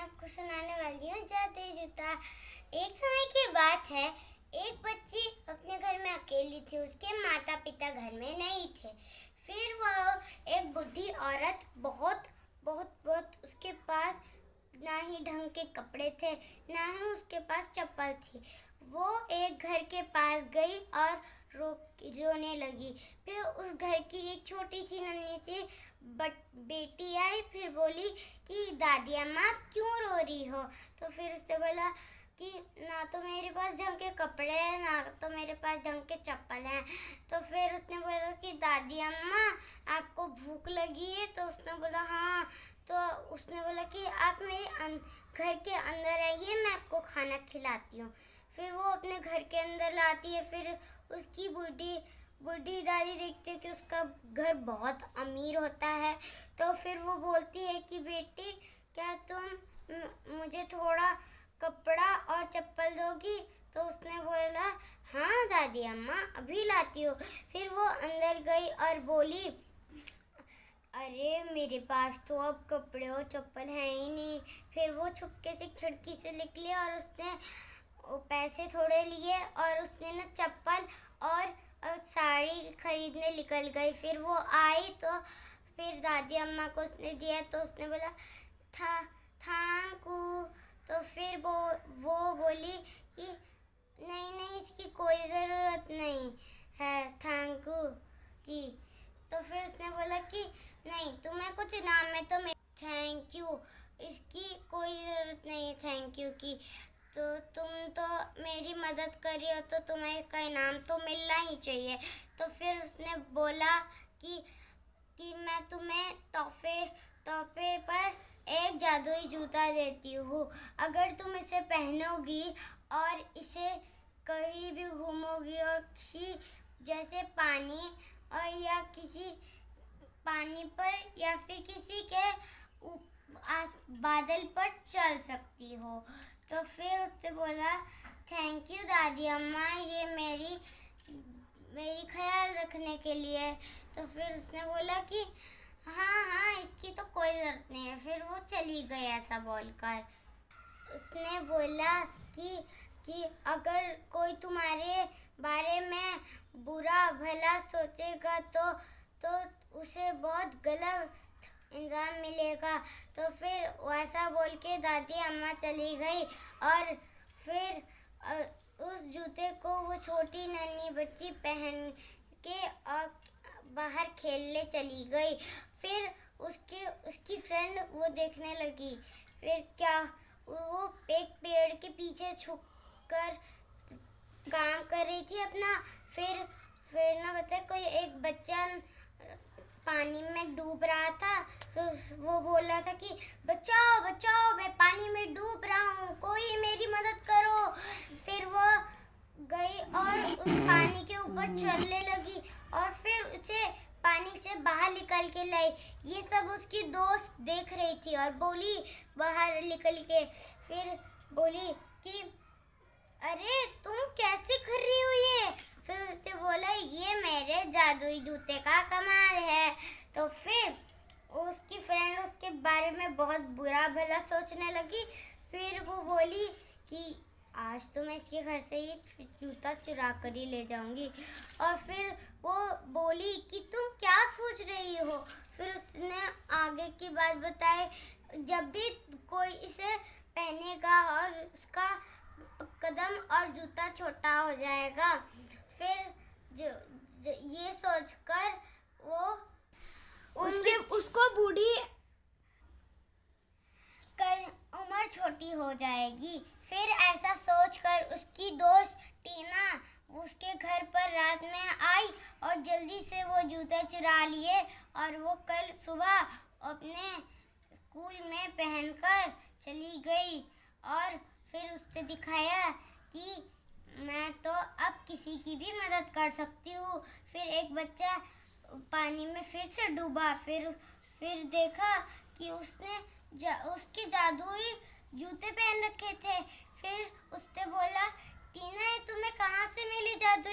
आपको सुनाने वाली हूँ जादुई जूता। एक समय की बात है, एक बच्ची अपने घर में अकेली थी। उसके माता पिता घर में नहीं थे। फिर वह एक बूढ़ी औरत बहुत बहुत बहुत उसके पास ना ही ढंग के कपड़े थे, ना ही उसके पास चप्पल थी। वो एक घर के पास गई और रोने लगी। फिर उस घर की एक छोटी सी नन्ही सी बेटी आई। फिर बोली कि दादी अम्मा आप क्यों रो रही हो? तो फिर उसने बोला कि ना तो मेरे पास ढंग के कपड़े हैं, ना तो मेरे पास ढंग के चप्पल हैं। तो फिर उसने बोला कि दादी अम्मा आपको भूख लगी है? तो उसने बोला हाँ। तो उसने बोला कि आप मेरे घर के अंदर आइए, मैं आपको खाना खिलाती हूँ। फिर वो अपने घर के अंदर लाती है। फिर उसकी बूढ़ी दादी देखती है कि उसका घर बहुत अमीर होता है। तो फिर वो बोलती है कि बेटी क्या तुम मुझे थोड़ा कपड़ा और चप्पल दोगी? तो उसने बोला हाँ दादी अम्मा अभी लाती हूँ। फिर वो अंदर गई और बोली अरे मेरे पास तो अब कपड़े और चप्पल है ही नहीं। फिर वो छुपके से खिड़की से निकली और उसने पैसे थोड़े लिए और उसने ना चप्पल और साड़ी खरीदने निकल गई। फिर वो आई तो फिर दादी अम्मा को उसने दिया। तो उसने बोला थैंक यू। तो फिर वो बोली कि नहीं नहीं इसकी कोई ज़रूरत नहीं है थैंक यू की। तो फिर उसने बोला कि नहीं तुम्हें कुछ इनाम में तो थैंक यू, इसकी कोई ज़रूरत नहीं है थैंक यू की। तो तुम तो मेरी मदद करी हो तो तुम्हें का इनाम तो मिलना ही चाहिए। तो फिर उसने बोला कि मैं तुम्हें तोहफे पर एक जादुई जूता देती हूँ। अगर तुम इसे पहनोगी और इसे कहीं भी घूमोगी और किसी जैसे पानी और या किसी पानी पर या फिर किसी के बादल पर चल सकती हो। तो फिर उससे बोला थैंक यू दादी अम्मा, ये मेरी ख्याल रखने के लिए। तो फिर उसने बोला कि हाँ हाँ इसकी तो कोई ज़रूरत नहीं है। फिर वो चली गई ऐसा बोलकर। उसने बोला कि अगर कोई तुम्हारे बारे में बुरा भला सोचेगा तो उसे बहुत गलत इंजाम मिलेगा। तो फिर वैसा बोल के दादी अम्मा चली गई और फिर उस जूते को वो छोटी नन्ही बच्ची पहन के बाहर खेलने चली गई। फिर उसकी फ्रेंड वो देखने लगी। फिर क्या वो एक पेड़ के पीछे छुप कर काम कर रही थी अपना। फिर ना बता कोई एक बच्चा पानी में डूब रहा था। तो वो बोल रहा था कि बचाओ बचाओ मैं पानी में डूब रहा हूँ, कोई मेरी मदद करो। फिर वो गई और उस पानी के ऊपर चलने लगी और फिर उसे पानी से बाहर निकल के लाई। ये सब उसकी दोस्त देख रही थी और बोली बाहर निकल के फिर बोली कि अरे तुम कैसे कर रही हो ये? फिर उसने बोला ये मेरे जादुई जूते का कमाल है। तो फिर उसकी फ्रेंड उसके बारे में बहुत बुरा भला सोचने लगी। फिर वो बोली कि आज तो मैं इसके घर से ये जूता चुरा कर ही ले जाऊंगी। और फिर वो बोली कि तुम क्या सोच रही हो? फिर उसने आगे की बात बताई। जब भी कोई इसे पहनेगा और उसका कदम और जूता छोटा हो जाएगा। फिर ये सोचकर वो उसको बूढ़ी कर उम्र छोटी हो जाएगी। फिर ऐसा सोचकर उसकी दोस्त टीना उसके घर पर रात में आई और जल्दी से वो जूते चुरा लिए और वो कल सुबह अपने स्कूल में पहनकर चली गई। और फिर उसने दिखाया कि मैं तो अब किसी की भी मदद कर सकती हूँ। फिर एक बच्चा पानी में फिर से डूबा। फिर देखा कि उसके जादुई जूते पहन रखे थे। फिर उसने बोला टीना तुम्हें कहाँ से मिली जादुई